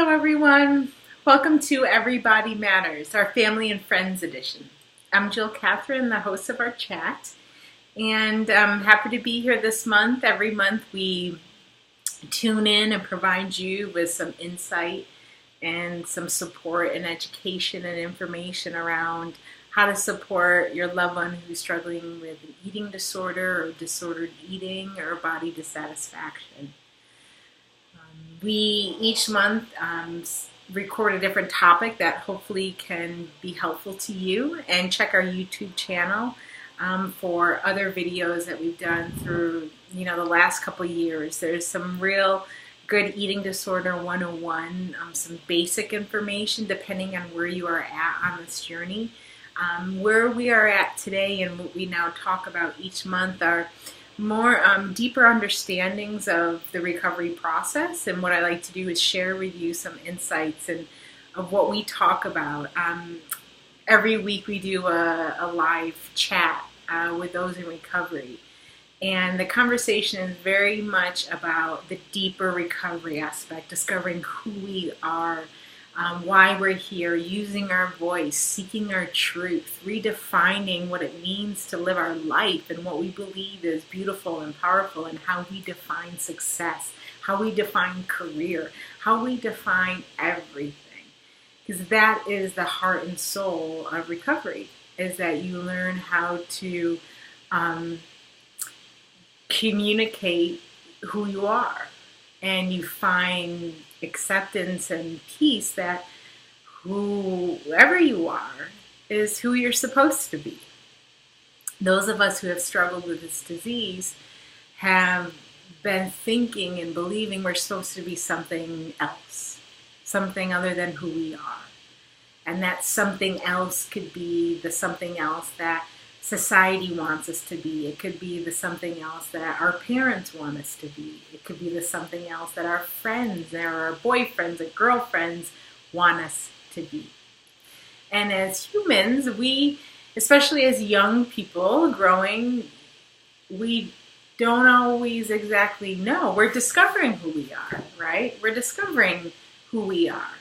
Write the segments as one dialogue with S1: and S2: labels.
S1: Hello everyone, welcome to Everybody Matters, our family and friends edition. I'm Jill Catherine, the host of our chat, and I'm happy to be here this month. Every month we tune in and provide you with some insight and some support and education and information around how to support your loved one who's struggling with an eating disorder or disordered eating or body dissatisfaction. We each month record a different topic that hopefully can be helpful to you, and check our YouTube channel for other videos that we've done through the last couple years. There's some real good eating disorder 101, some basic information depending on where you are at on this journey. Where we are at today and what we now talk about each month are more deeper understandings of the recovery process, and what I like to do is share with you some insights and of what we talk about. Every week we do a live chat with those in recovery, and the conversation is very much about the deeper recovery aspect, discovering who we are, why we're here, using our voice, seeking our truth, redefining what it means to live our life and what we believe is beautiful and powerful, and how we define success, how we define career, how we define everything. Because that is the heart and soul of recovery, is that you learn how to communicate who you are, and you find acceptance and peace that whoever you are is who you're supposed to be. Those of us who have struggled with this disease have been thinking and believing we're supposed to be something else, something other than who we are. And that something else could be the something else that society wants us to be. It could be the something else that our parents want us to be. It could be the something else that our friends or our boyfriends or girlfriends want us to be. And as humans, we, especially as young people growing, we don't always exactly know. We're discovering who we are, right? We're discovering who we are.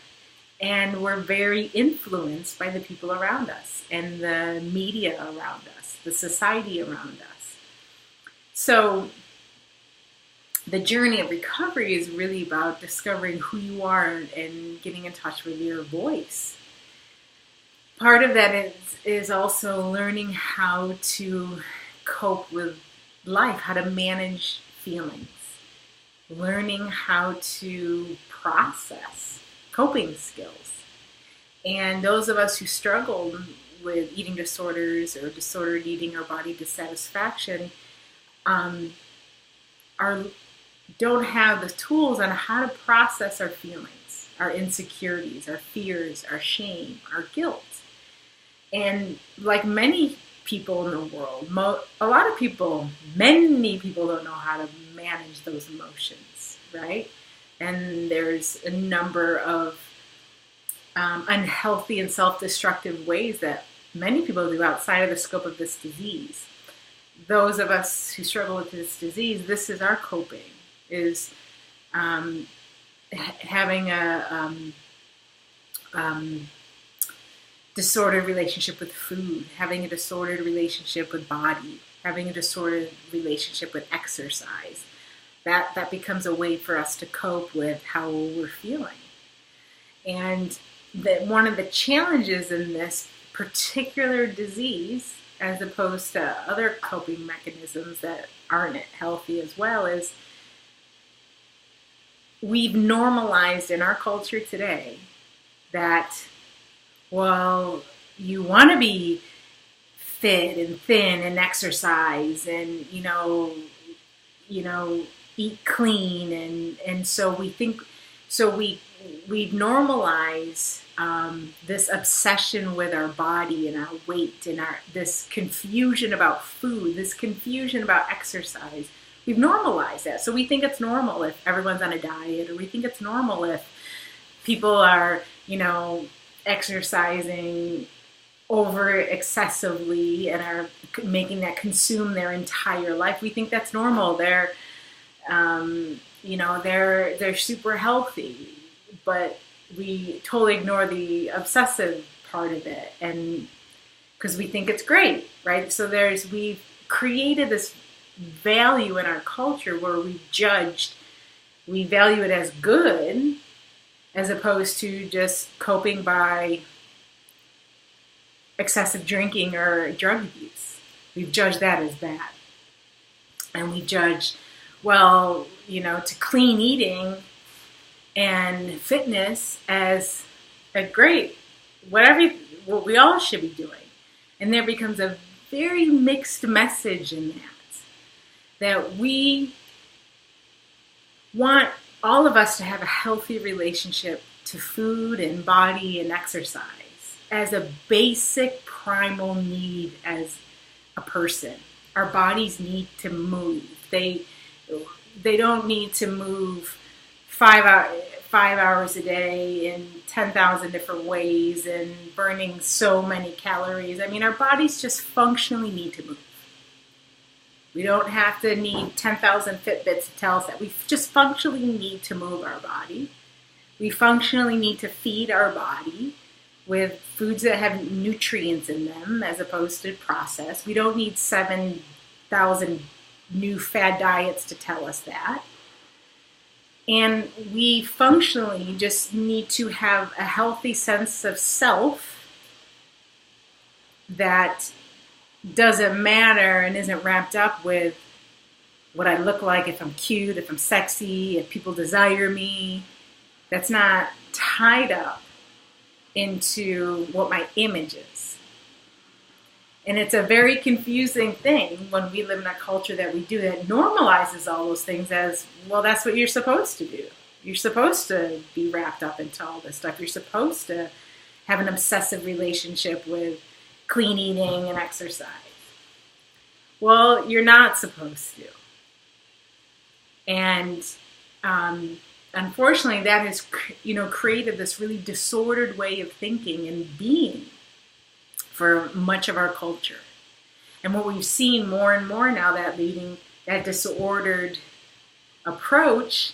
S1: And we're very influenced by the people around us and the media around us, the society around us. So the journey of recovery is really about discovering who you are and getting in touch with your voice. Part of that is also learning how to cope with life, how to manage feelings, learning how to process, coping skills. And those of us who struggle with eating disorders or disordered eating or body dissatisfaction don't have the tools on how to process our feelings, our insecurities, our fears, our shame, our guilt. And like many people in the world, many people don't know how to manage those emotions, right? And there's a number of unhealthy and self-destructive ways that many people do outside of the scope of this disease. Those of us who struggle with this disease, this is our coping, is having a disordered relationship with food, having a disordered relationship with body, having a disordered relationship with exercise. That becomes a way for us to cope with how we're feeling. And that one of the challenges in this particular disease, as opposed to other coping mechanisms that aren't healthy as well, is we've normalized in our culture today that, well, you want to be fit and thin and exercise and, eat clean, and so we think, so we normalize this obsession with our body and our weight and this confusion about food, this confusion about exercise. We've normalized that, so we think it's normal if everyone's on a diet, or we think it's normal if people are, exercising over excessively and are making that consume their entire life. We think that's normal. They're super healthy, but we totally ignore the obsessive part of it, and because we think it's great, right? So we've created this value in our culture where we value it as good, as opposed to just coping by excessive drinking or drug abuse. We've judged that as bad. And we judge, well, to clean eating and fitness as a great, what we all should be doing. And there becomes a very mixed message in that we want all of us to have a healthy relationship to food and body and exercise as a basic primal need as a person. Our bodies need to move. They don't need to move 5 hours a day in 10,000 different ways and burning so many calories. I mean, our bodies just functionally need to move. We don't have to need 10,000 Fitbits to tell us that. We just functionally need to move our body. We functionally need to feed our body with foods that have nutrients in them as opposed to processed. We don't need 7,000 new fad diets to tell us that. And we functionally just need to have a healthy sense of self that doesn't matter and isn't wrapped up with what I look like, if I'm cute, if I'm sexy, if people desire me. That's not tied up into what my image is. And it's a very confusing thing when we live in a culture that we do that normalizes all those things as, well, that's what you're supposed to do. You're supposed to be wrapped up into all this stuff. You're supposed to have an obsessive relationship with clean eating and exercise. Well, you're not supposed to. And unfortunately, that has created this really disordered way of thinking and being for much of our culture. And what we've seen more and more now, that disordered approach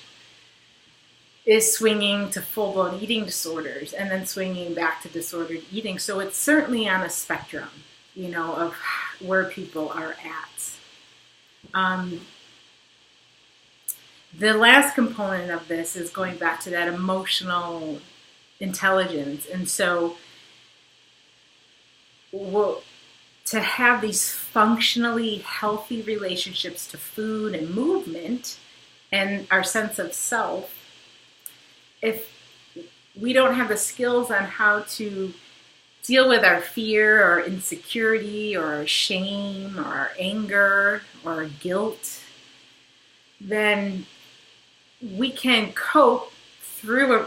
S1: is swinging to full-blown eating disorders and then swinging back to disordered eating. So it's certainly on a spectrum, of where people are at. The last component of this is going back to that emotional intelligence. And so to have these functionally healthy relationships to food and movement and our sense of self, if we don't have the skills on how to deal with our fear or insecurity or our shame or our anger or our guilt, then we can cope through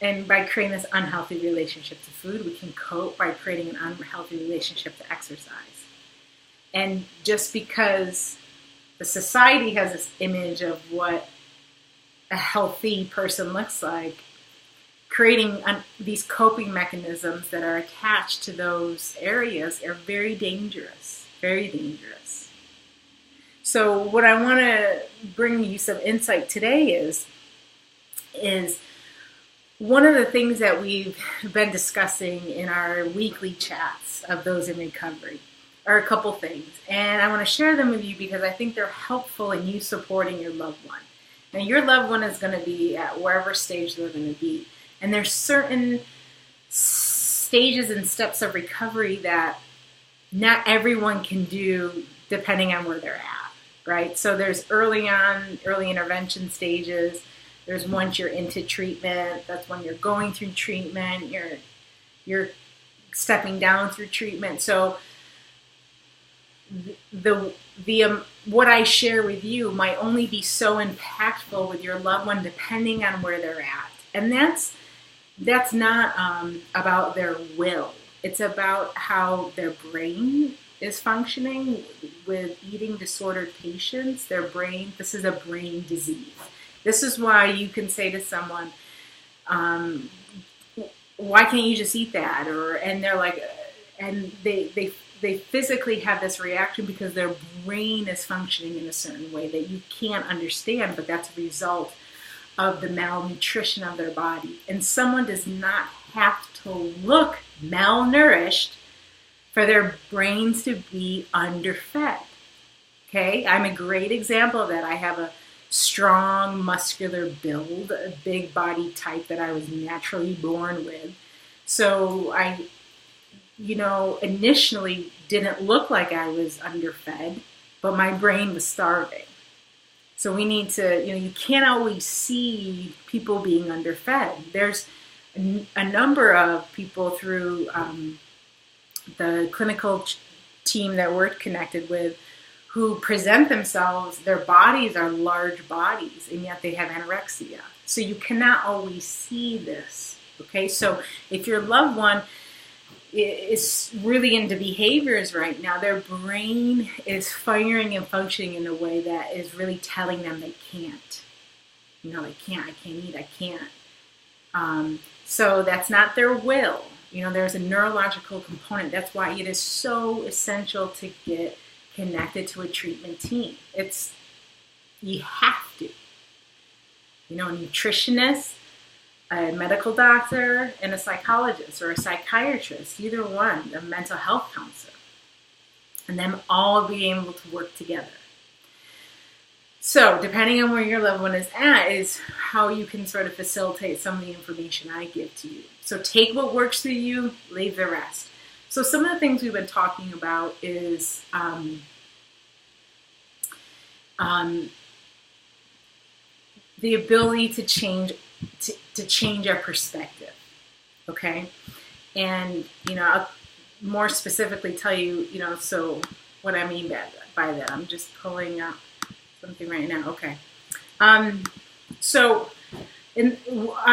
S1: and by creating this unhealthy relationship to food, we can cope by creating an unhealthy relationship to exercise. And just because the society has this image of what a healthy person looks like, creating these coping mechanisms that are attached to those areas are very dangerous, very dangerous. So what I want to bring you some insight today is one of the things that we've been discussing in our weekly chats of those in recovery are a couple things. And I want to share them with you because I think they're helpful in you supporting your loved one. Now, your loved one is going to be at wherever stage they're going to be. And there's certain stages and steps of recovery that not everyone can do depending on where they're at, right? So there's early intervention stages. There's once you're into treatment. That's when you're going through treatment. You're stepping down through treatment. So what I share with you might only be so impactful with your loved one depending on where they're at. And that's not about their will. It's about how their brain is functioning. With eating disordered patients, this is a brain disease. This is why you can say to someone, why can't you just eat that? And they're like, and they physically have this reaction because their brain is functioning in a certain way that you can't understand, but that's a result of the malnutrition of their body. And someone does not have to look malnourished for their brains to be underfed. Okay, I'm a great example of that. I have a strong muscular build, a big body type that I was naturally born with. So I, initially didn't look like I was underfed, but my brain was starving. So we need to, you can't always see people being underfed. There's a number of people through the clinical team that we're connected with who present themselves, their bodies are large bodies, and yet they have anorexia. So you cannot always see this, okay? So if your loved one is really into behaviors right now, their brain is firing and functioning in a way that is really telling them they can't. I can't eat, I can't. So that's not their will. There's a neurological component. That's why it is so essential to get connected to a treatment team. You have to. A nutritionist, a medical doctor, and a psychologist or a psychiatrist, either one, a mental health counselor, and them all being able to work together. So depending on where your loved one is at is how you can sort of facilitate some of the information I give to you. So take what works for you, leave the rest. So some of the things we've been talking about is the ability to change our perspective, okay? And, I'll more specifically tell you, so what I mean by that. I'm just pulling up something right now, okay. I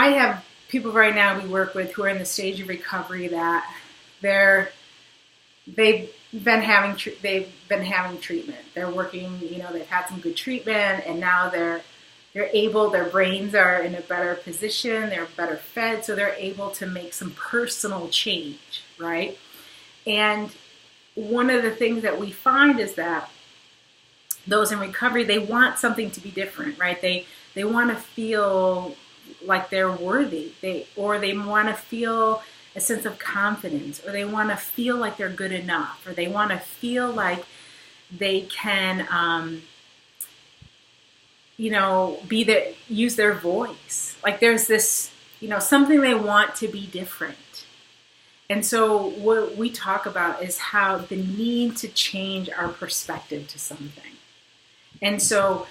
S1: have people right now we work with who are in the stage of recovery that they've been having treatment. They're working, they've had some good treatment, and now their brains are in a better position, they're better fed, so they're able to make some personal change, right? And one of the things that we find is that those in recovery, they want something to be different, right? They want to feel like they're worthy, they want to feel a sense of confidence, or they want to feel like they're good enough, or they want to feel like they can, use their voice. Like there's this, something they want to be different. And so what we talk about is how the need to change our perspective to something. And so,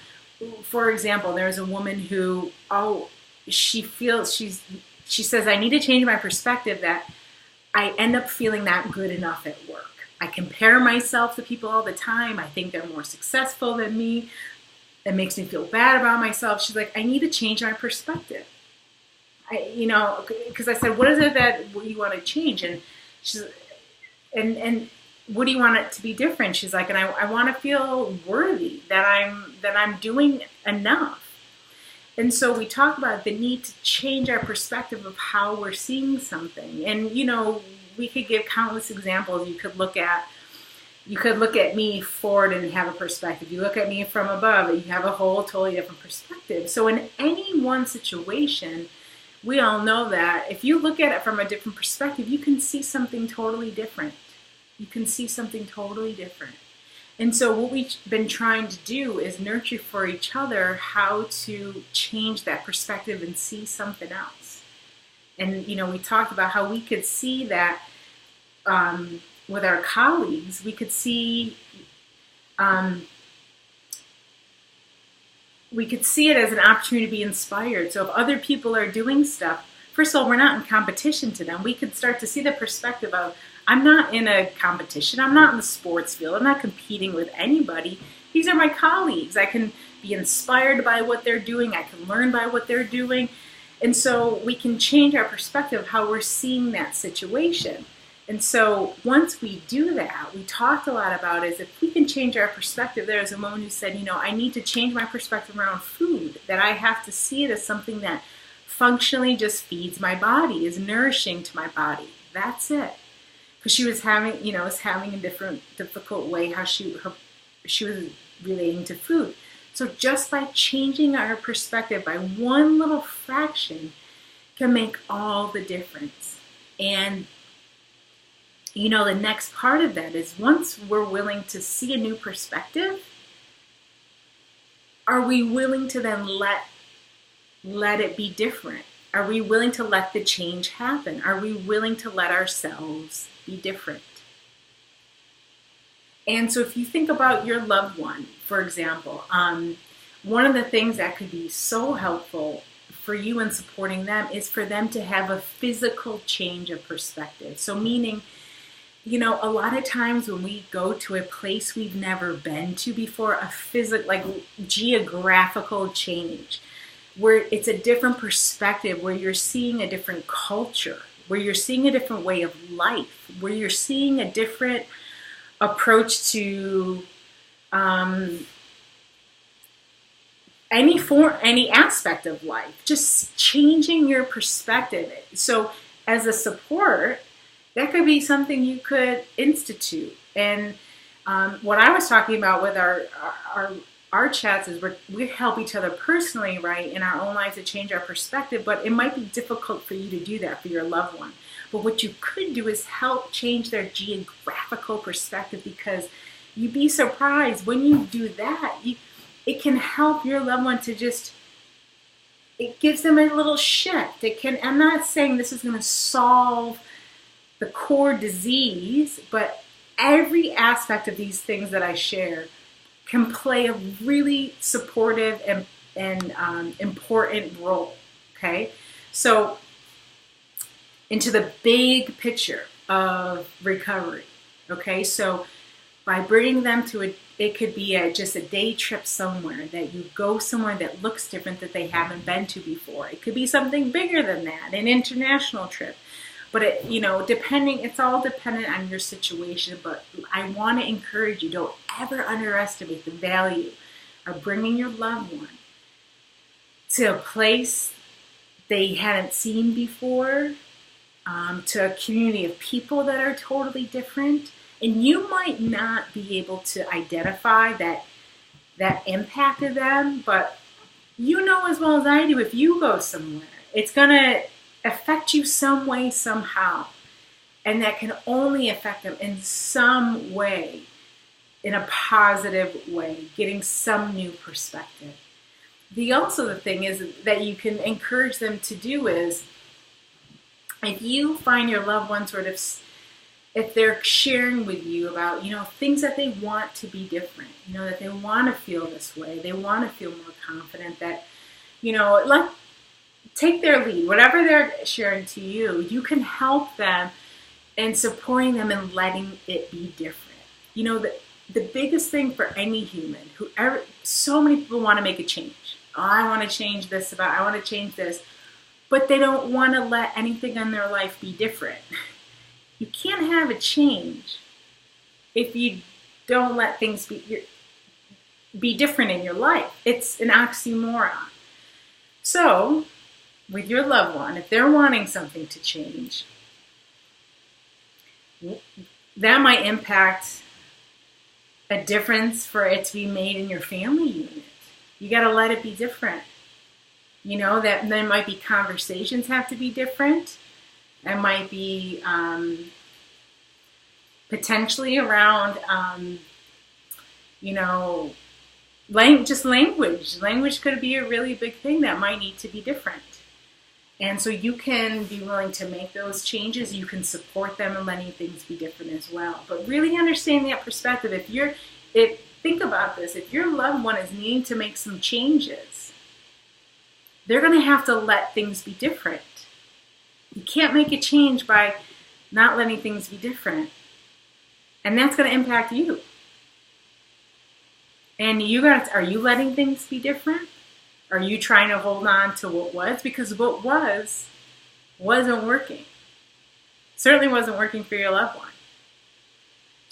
S1: for example, there's a woman who, she says, I need to change my perspective that I end up feeling not good enough at work. I compare myself to people all the time. I think they're more successful than me. It makes me feel bad about myself. She's like, I need to change my perspective. Because I said, what is it that you want to change? And she's, and what do you want it to be different? She's like, and I want to feel worthy, that I'm doing enough. And so we talk about the need to change our perspective of how we're seeing something. And, we could give countless examples. You could look at me forward and have a perspective. You look at me from above and you have a whole totally different perspective. So in any one situation, we all know that if you look at it from a different perspective, you can see something totally different. And so what we've been trying to do is nurture for each other how to change that perspective and see something else. And, we talked about how we could see that with our colleagues. We could see it as an opportunity to be inspired. So if other people are doing stuff, first of all, we're not in competition to them. We could start to see the perspective of, I'm not in a competition. I'm not in the sports field. I'm not competing with anybody. These are my colleagues. I can be inspired by what they're doing. I can learn by what they're doing. And so we can change our perspective of how we're seeing that situation. And so once we do that, we talked a lot about is if we can change our perspective. There's a woman who said, I need to change my perspective around food, that I have to see it as something that functionally just feeds my body, is nourishing to my body. That's it. Because she was having a difficult way how she was relating to food. So just by changing our perspective by one little fraction can make all the difference. And the next part of that is, once we're willing to see a new perspective, are we willing to then let it be different? Are we willing to let the change happen? Are we willing to let ourselves be different? And so if you think about your loved one, for example, one of the things that could be so helpful for you in supporting them is for them to have a physical change of perspective. So meaning, a lot of times when we go to a place we've never been to before, a geographical change, where it's a different perspective, where you're seeing a different culture, where you're seeing a different way of life, where you're seeing a different approach to any aspect of life, just changing your perspective. So as a support, that could be something you could institute. And what I was talking about with our chats is we help each other personally, right, in our own lives to change our perspective, but it might be difficult for you to do that for your loved one. But what you could do is help change their geographical perspective, because you'd be surprised when you do that, it can help your loved one to it gives them a little shift. I'm not saying this is going to solve the core disease, but every aspect of these things that I share can play a really supportive and important role, okay? So into the big picture of recovery, okay? So by bringing them to it could be just a day trip somewhere, that you go somewhere that looks different, that they haven't been to before. It could be something bigger than that, an international trip. But it's all dependent on your situation. But I want to encourage you, don't ever underestimate the value of bringing your loved one to a place they hadn't seen before, to a community of people that are totally different. And you might not be able to identify that impacted them, but as well as I do, if you go somewhere, it's going to affect you some way, somehow. And that can only affect them in some way, in a positive way, getting some new perspective. The thing is that you can encourage them to do is, if you find your loved one if they're sharing with you about, things that they want to be different, that they want to feel this way, they want to feel more confident, that, take their lead, whatever they're sharing to you, you can help them and supporting them and letting it be different. The biggest thing for any human, so many people want to make a change. Oh, I want to change this I want to change this, but they don't want to let anything in their life be different. You can't have a change if you don't let things be different in your life. It's an oxymoron. So, with your loved one, if they're wanting something to change, that might impact a difference for it to be made in your family unit. You got to let it be different. That there might be conversations have to be different. That might be potentially around, just language. Language could be a really big thing that might need to be different. And so you can be willing to make those changes. You can support them in letting things be different as well. But really understanding that perspective. Think about this. If your loved one is needing to make some changes, they're going to have to let things be different. You can't make a change by not letting things be different. And that's going to impact you. And are you letting things be different? Are you trying to hold on to what was? Because what wasn't working. Certainly wasn't working for your loved one.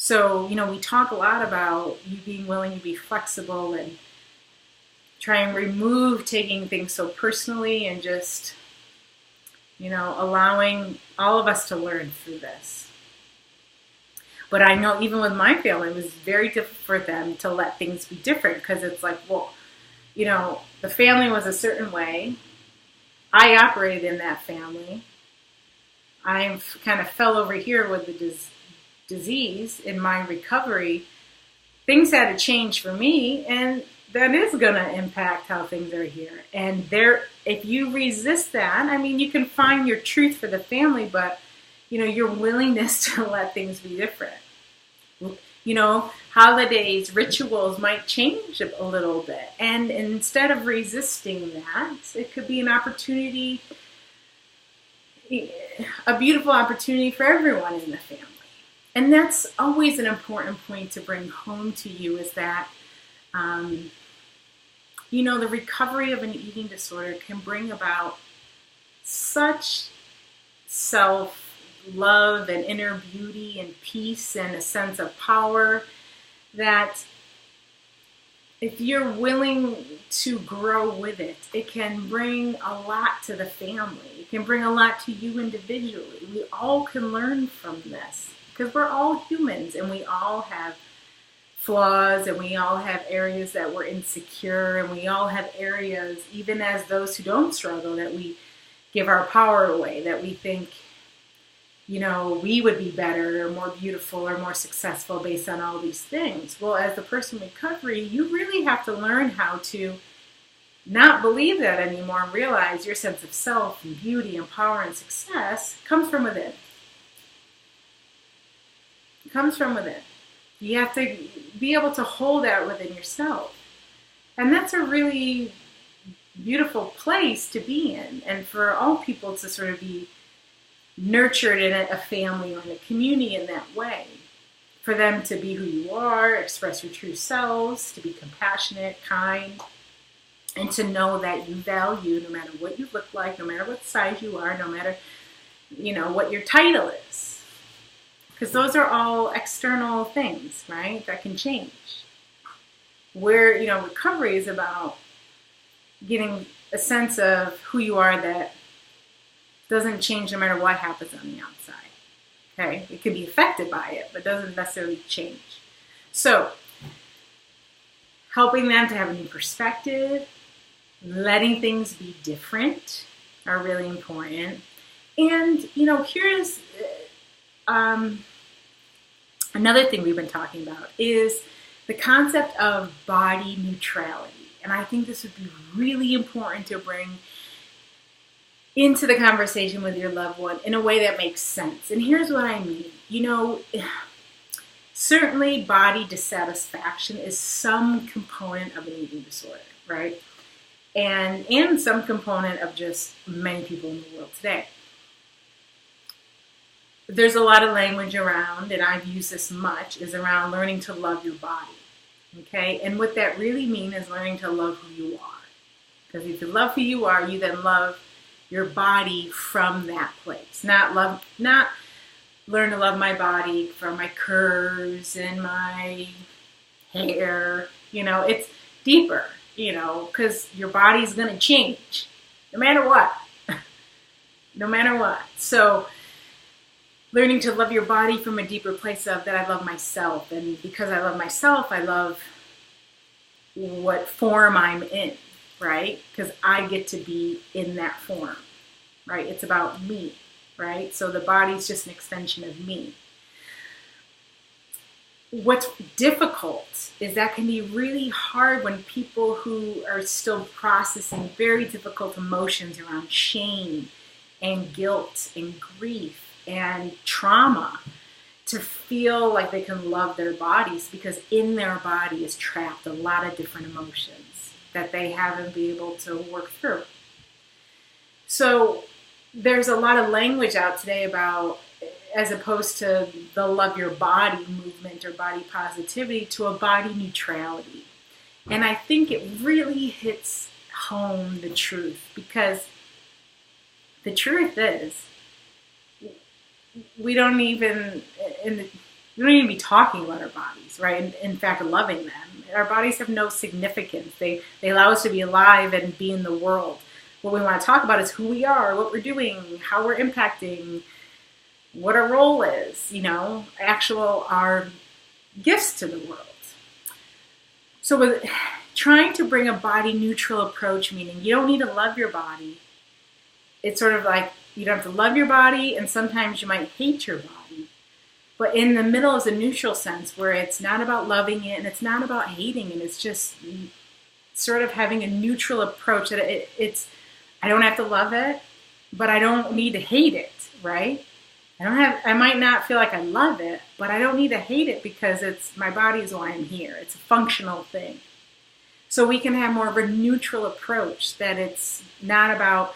S1: So, we talk a lot about you being willing to be flexible and try and remove taking things so personally and just, allowing all of us to learn through this. But I know even with my family, it was very difficult for them to let things be different, because it's like, well, the family was a certain way. I operated in that family. I kind of fell over here with the disease in my recovery. Things had to change for me, and that is going to impact how things are here. And if you resist that, I mean, you can find your truth for the family, but, your willingness to let things be different. Holidays, rituals might change a little bit. And instead of resisting that, it could be an opportunity, a beautiful opportunity for everyone in the family. And that's always an important point to bring home to you, is that, the recovery of an eating disorder can bring about such self-love and inner beauty and peace and a sense of power that if you're willing to grow with it, it can bring a lot to the family. It can bring a lot to you individually. We all can learn from this because we're all humans and we all have flaws and we all have areas that we're insecure, and we all have areas, even as those who don't struggle, that we give our power away, that we think, we would be better or more beautiful or more successful based on all these things. Well, as the person in recovery, you really have to learn how to not believe that anymore and realize your sense of self and beauty and power and success comes from within. It comes from within. You have to be able to hold that within yourself. And that's a really beautiful place to be in, and for all people to sort of be nurtured in a family or in a community in that way. For them to be who you are, express your true selves, to be compassionate, kind, and to know that you value no matter what you look like, no matter what size you are, no matter, what your title is. Because those are all external things, right, that can change. Where, recovery is about getting a sense of who you are that doesn't change no matter what happens on the outside. Okay? It can be affected by it, but doesn't necessarily change. So, helping them to have a new perspective, letting things be different are really important. And, here's another thing we've been talking about is the concept of body neutrality. And I think this would be really important to bring into the conversation with your loved one in a way that makes sense. And here's what I mean. Certainly body dissatisfaction is some component of an eating disorder, right? And some component of just many people in the world today. There's a lot of language around, and I've used this much, is around learning to love your body. Okay? And what that really means is learning to love who you are. Because if you love who you are, you then love your body from that place. Not learn to love my body from my curves and my hair. It's deeper, because your body's going to change no matter what. No matter what. So, learning to love your body from a deeper place of that I love myself. And because I love myself, I love what form I'm in, right? Because I get to be in that form, right? It's about me, right? So the body's just an extension of me. What's difficult is that can be really hard when people who are still processing very difficult emotions around shame and guilt and grief and trauma, to feel like they can love their bodies, because in their body is trapped a lot of different emotions that they haven't been able to work through. So there's a lot of language out today about, as opposed to the love your body movement or body positivity, to a body neutrality. And I think it really hits home the truth, because the truth is, we don't even be talking about our bodies, right? In fact, loving them. Our bodies have no significance. They allow us to be alive and be in the world. What we want to talk about is who we are, what we're doing, how we're impacting, what our role is, our gifts to the world. So with trying to bring a body neutral approach, meaning you don't need to love your body. It's sort of like you don't have to love your body, and sometimes you might hate your body. But in the middle is a neutral sense where it's not about loving it and it's not about hating it. It's just sort of having a neutral approach. That I don't have to love it, but I don't need to hate it, right? I might not feel like I love it, but I don't need to hate it because my body is why I'm here. It's a functional thing. So we can have more of a neutral approach, that it's not about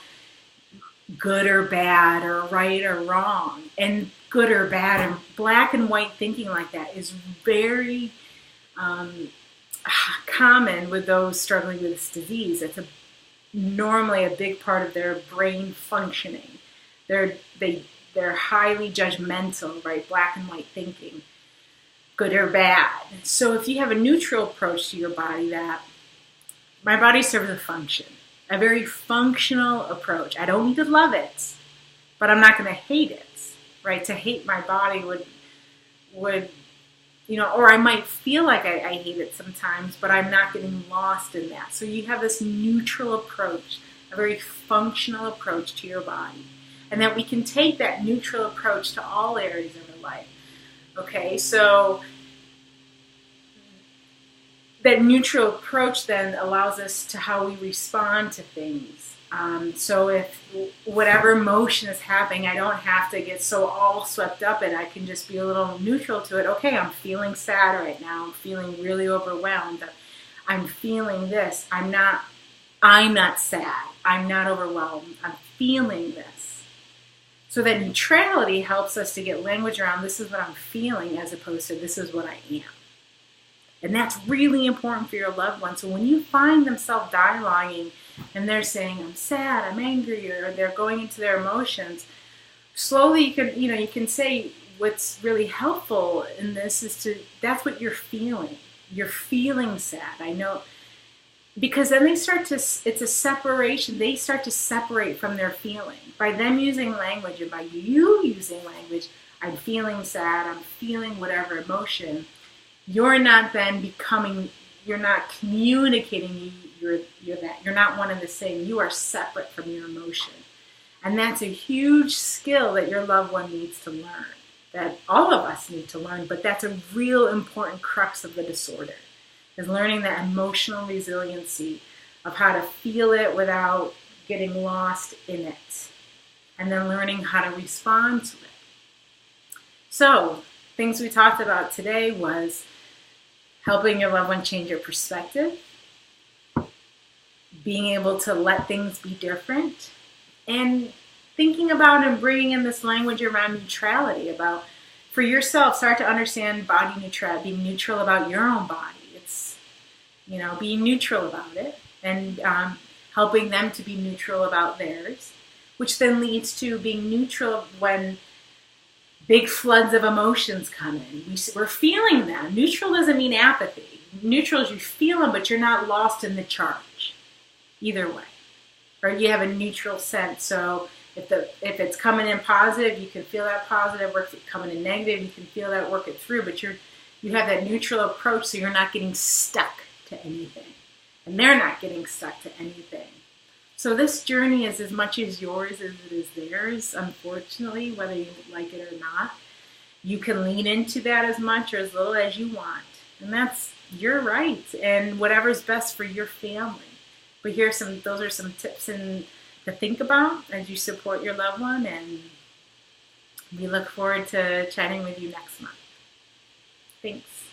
S1: good or bad or right or wrong, and good or bad and black and white thinking like that is very common with those struggling with this disease. It's normally a big part of their brain functioning. They're highly judgmental, right? Black and white thinking, good or bad. So if you have a neutral approach to your body, that my body serves a function, a very functional approach. I don't need to love it, but I'm not going to hate it, right? To hate my body would, or I might feel like I hate it sometimes, but I'm not getting lost in that. So you have this neutral approach, a very functional approach to your body. And that we can take that neutral approach to all areas of our life. Okay, so that neutral approach then allows us to how we respond to things. So if whatever emotion is happening, I don't have to get so all swept up in it. I can just be a little neutral to it. Okay, I'm feeling sad right now. I'm feeling really overwhelmed. I'm feeling this. I'm not sad. I'm not overwhelmed. I'm feeling this. So that neutrality helps us to get language around this is what I'm feeling as opposed to this is what I am. And that's really important for your loved one. So when you find them self-dialoguing and they're saying, I'm sad, I'm angry, or they're going into their emotions, slowly you can say what's really helpful in this is that's what you're feeling. You're feeling sad. I know. Because then it's a separation. They start to separate from their feeling. By them using language and by you using language, I'm feeling sad, I'm feeling whatever emotion, you're not communicating you're that. You're not one and the same. You are separate from your emotion. And that's a huge skill that your loved one needs to learn, that all of us need to learn, but that's a real important crux of the disorder, is learning that emotional resiliency of how to feel it without getting lost in it, and then learning how to respond to it. So, things we talked about today was helping your loved one change your perspective, being able to let things be different, and thinking about and bringing in this language around neutrality, about, for yourself, start to understand body neutrality, being neutral about your own body. It's, being neutral about it, and helping them to be neutral about theirs, which then leads to being neutral when big floods of emotions come in. We're feeling them. Neutral doesn't mean apathy. Neutral is you feel them, but you're not lost in the charge. Either way. Or you have a neutral sense. So if it's coming in positive, you can feel that positive. Or if it's coming in negative, you can feel that, work it through. But you have that neutral approach, so you're not getting stuck to anything. And they're not getting stuck to anything. So this journey is as much as yours as it is theirs, unfortunately, whether you like it or not. You can lean into that as much or as little as you want. And that's your right, and whatever's best for your family. But those are some tips to think about as you support your loved one, and we look forward to chatting with you next month. Thanks.